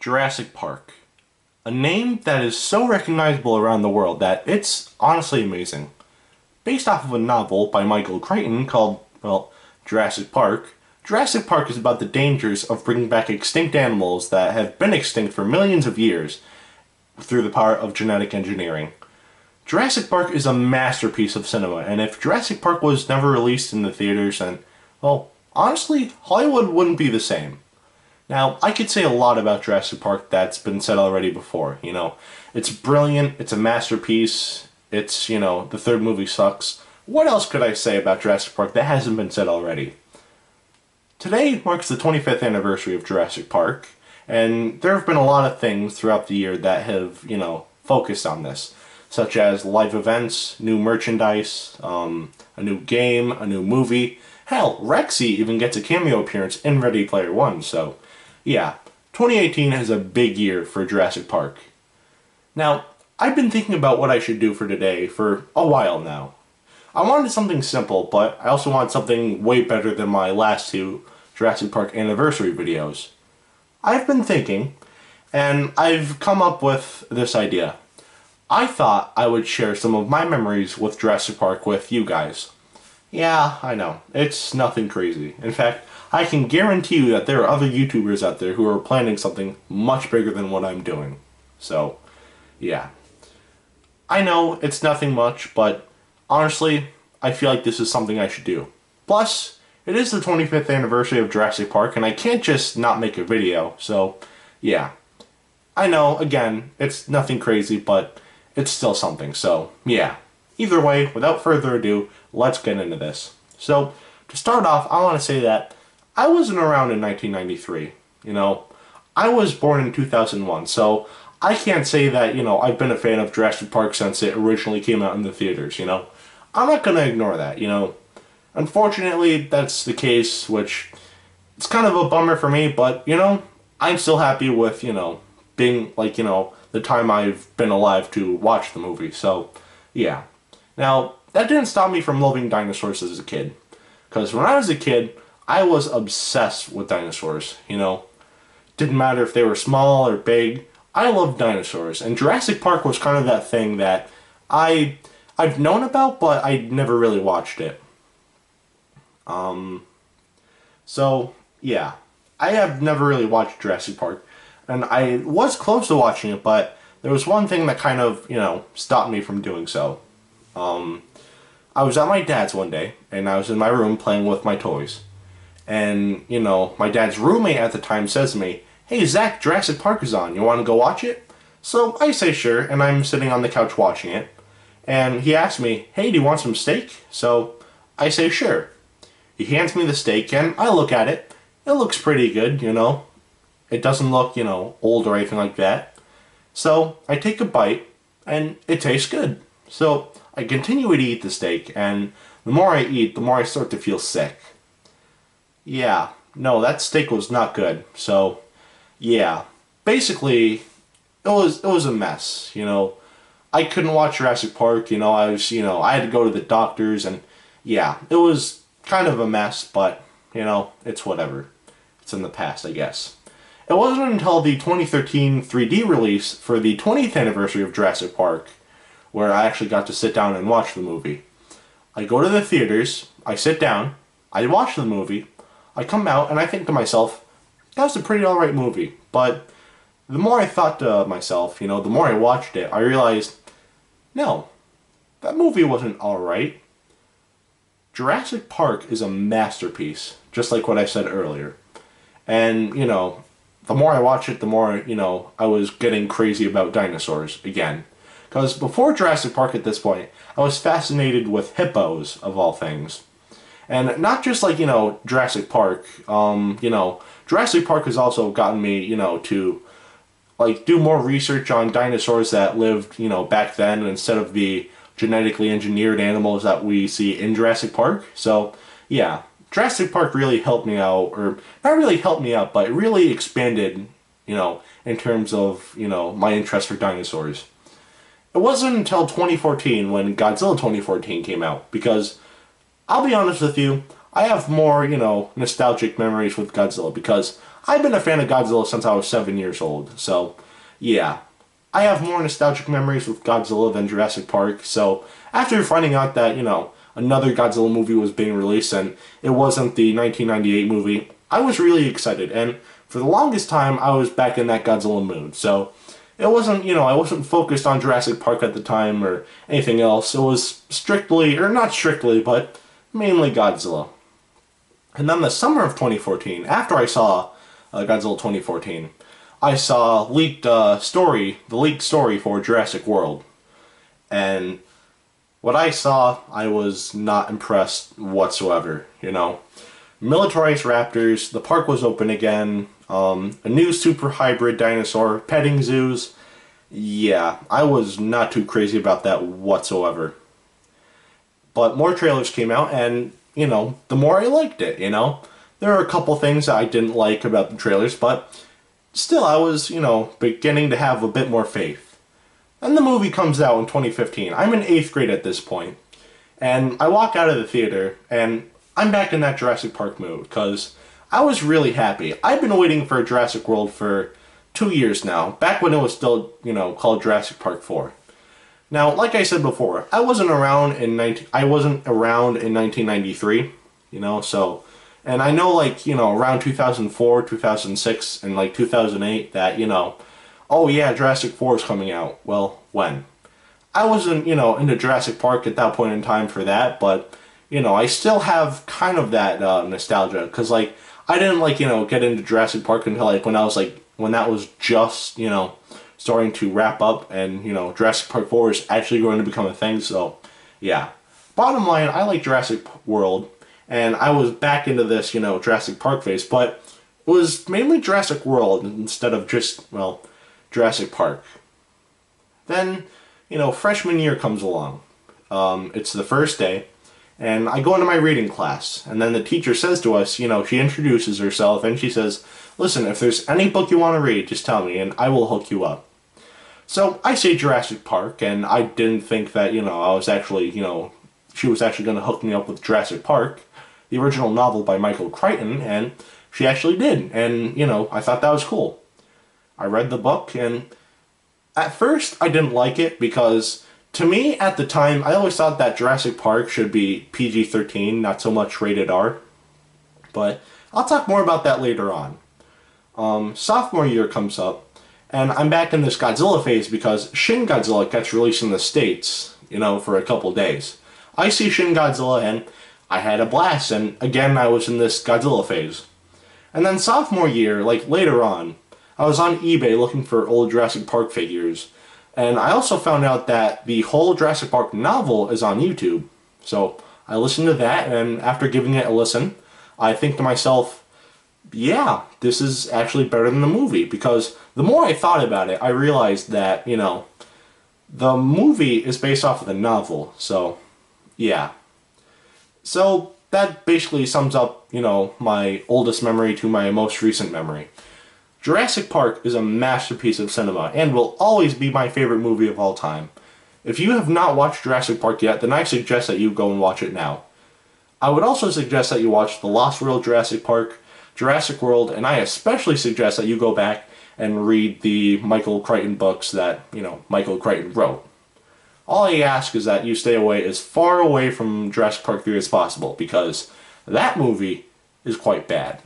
Jurassic Park. A name that is so recognizable around the world that it's honestly amazing. Based off of a novel by Michael Crichton called, well, Jurassic Park is about the dangers of bringing back extinct animals that have been extinct for millions of years through the power of genetic engineering. Jurassic Park is a masterpiece of cinema, and if Jurassic Park was never released in the theaters, then, well, honestly, Hollywood wouldn't be the same. Now, I could say a lot about Jurassic Park that's been said already before, It's brilliant, it's a masterpiece, the third movie sucks. What else could I say about Jurassic Park that hasn't been said already? Today marks the 25th anniversary of Jurassic Park, and there have been a lot of things throughout the year that have, focused on this, such as live events, new merchandise, a new game, a new movie. Hell, Rexy even gets a cameo appearance in Ready Player One, so yeah, 2018 is a big year for Jurassic Park. Now, I've been thinking about what I should do for today for a while now. I wanted something simple, but I also want something way better than my last two Jurassic Park anniversary videos. I've been thinking, and I've come up with this idea. I thought I would share some of my memories with Jurassic Park with you guys. Yeah, I know, it's nothing crazy. In fact, I can guarantee you that there are other YouTubers out there who are planning something much bigger than what I'm doing. So, yeah. I know it's nothing much, but honestly, I feel like this is something I should do. Plus, it is the 25th anniversary of Jurassic Park, and I can't just not make a video, so, yeah. I know, again, it's nothing crazy, but it's still something, so, yeah. Either way, without further ado, let's get into this. So, to start off, I want to say that I wasn't around in 1993, I was born in 2001, so I can't say that, I've been a fan of Jurassic Park since it originally came out in the theaters, I'm not going to ignore that, Unfortunately, that's the case, which it's kind of a bummer for me, but, I'm still happy with, being, the time I've been alive to watch the movie, so, yeah. Now, that didn't stop me from loving dinosaurs as a kid, because when I was a kid, I was obsessed with dinosaurs, Didn't matter if they were small or big, I loved dinosaurs, and Jurassic Park was kind of that thing that I've known about, but I never really watched it. So, yeah. I have never really watched Jurassic Park, and I was close to watching it, but there was one thing that kind of, stopped me from doing so. I was at my dad's one day, and I was in my room playing with my toys. And, my dad's roommate at the time says to me, "Hey Zach, Jurassic Park is on, you want to go watch it?" So I say sure, and I'm sitting on the couch watching it. And he asks me, "Hey, do you want some steak?" So I say sure. He hands me the steak, and I look at it. It looks pretty good, It doesn't look, old or anything like that. So I take a bite, and it tastes good. So I continue to eat the steak, and the more I eat, the more I start to feel sick. Yeah, no, that steak was not good. So, yeah, basically, it was a mess. I couldn't watch Jurassic Park. I had to go to the doctors, and yeah, it was kind of a mess. But it's whatever. It's in the past, I guess. It wasn't until the 2013 3D release for the 20th anniversary of Jurassic Park where I actually got to sit down and watch the movie. I go to the theaters, I sit down, I watch the movie, I come out, and I think to myself, that was a pretty alright movie. But the more I thought to myself, the more I watched it, I realized, no, that movie wasn't alright. Jurassic Park is a masterpiece, just like what I said earlier. And, the more I watch it, the more, I was getting crazy about dinosaurs again. Because before Jurassic Park at this point, I was fascinated with hippos, of all things. And not just like, Jurassic Park, Jurassic Park has also gotten me, to like do more research on dinosaurs that lived, back then instead of the genetically engineered animals that we see in Jurassic Park. So, yeah, Jurassic Park really helped me out, or not really helped me out, but it really expanded, in terms of, my interest for dinosaurs. It wasn't until 2014 when Godzilla 2014 came out, because I'll be honest with you, I have more, nostalgic memories with Godzilla, because I've been a fan of Godzilla since I was 7 years old, so yeah. I have more nostalgic memories with Godzilla than Jurassic Park, so after finding out that, another Godzilla movie was being released and it wasn't the 1998 movie, I was really excited, and for the longest time I was back in that Godzilla mood, so it wasn't, I wasn't focused on Jurassic Park at the time or anything else. It was strictly, or not strictly, but mainly Godzilla. And then the summer of 2014, after I saw Godzilla 2014, I saw the leaked story for Jurassic World. And what I saw, I was not impressed whatsoever, Militarized raptors, the park was open again, a new super hybrid dinosaur, petting zoos. Yeah, I was not too crazy about that whatsoever. But more trailers came out, and, the more I liked it, There are a couple things that I didn't like about the trailers, but still I was, beginning to have a bit more faith. Then the movie comes out in 2015. I'm in 8th grade at this point. And I walk out of the theater, and I'm back in that Jurassic Park mood, because I was really happy. I've been waiting for Jurassic World for 2 years now, back when it was still, called Jurassic Park 4. Now, like I said before, I wasn't around in 1993, so, and I know, around 2004, 2006, and, 2008, that, oh yeah, Jurassic 4 is coming out. Well, when? I wasn't, into Jurassic Park at that point in time for that, but, I still have kind of that nostalgia, because, I didn't, get into Jurassic Park until, when that was just, starting to wrap up, and, Jurassic Park 4 is actually going to become a thing, so, yeah. Bottom line, I like Jurassic World, and I was back into this, Jurassic Park phase, but it was mainly Jurassic World instead of just, Jurassic Park. Then, freshman year comes along. It's the first day, and I go into my reading class, and then the teacher says to us, she introduces herself, and she says, listen, if there's any book you want to read, just tell me, and I will hook you up. So I say Jurassic Park, and I didn't think that, I was actually, she was actually going to hook me up with Jurassic Park, the original novel by Michael Crichton, and she actually did, and, I thought that was cool. I read the book, and at first I didn't like it because, to me, at the time, I always thought that Jurassic Park should be PG-13, not so much rated R. But I'll talk more about that later on. Sophomore year comes up, and I'm back in this Godzilla phase because Shin Godzilla gets released in the States, for a couple days. I see Shin Godzilla, and I had a blast, and again, I was in this Godzilla phase. And then sophomore year, later on, I was on eBay looking for old Jurassic Park figures, and I also found out that the whole Jurassic Park novel is on YouTube. So I listened to that, and after giving it a listen, I think to myself, yeah, this is actually better than the movie, because the more I thought about it, I realized that, the movie is based off of the novel, so, yeah. So that basically sums up, my oldest memory to my most recent memory. Jurassic Park is a masterpiece of cinema and will always be my favorite movie of all time. If you have not watched Jurassic Park yet, then I suggest that you go and watch it now. I would also suggest that you watch The Lost World Jurassic Park, Jurassic World, and I especially suggest that you go back and read the Michael Crichton books that, Michael Crichton wrote. All I ask is that you stay away as far away from Jurassic Park 3 as possible, because that movie is quite bad.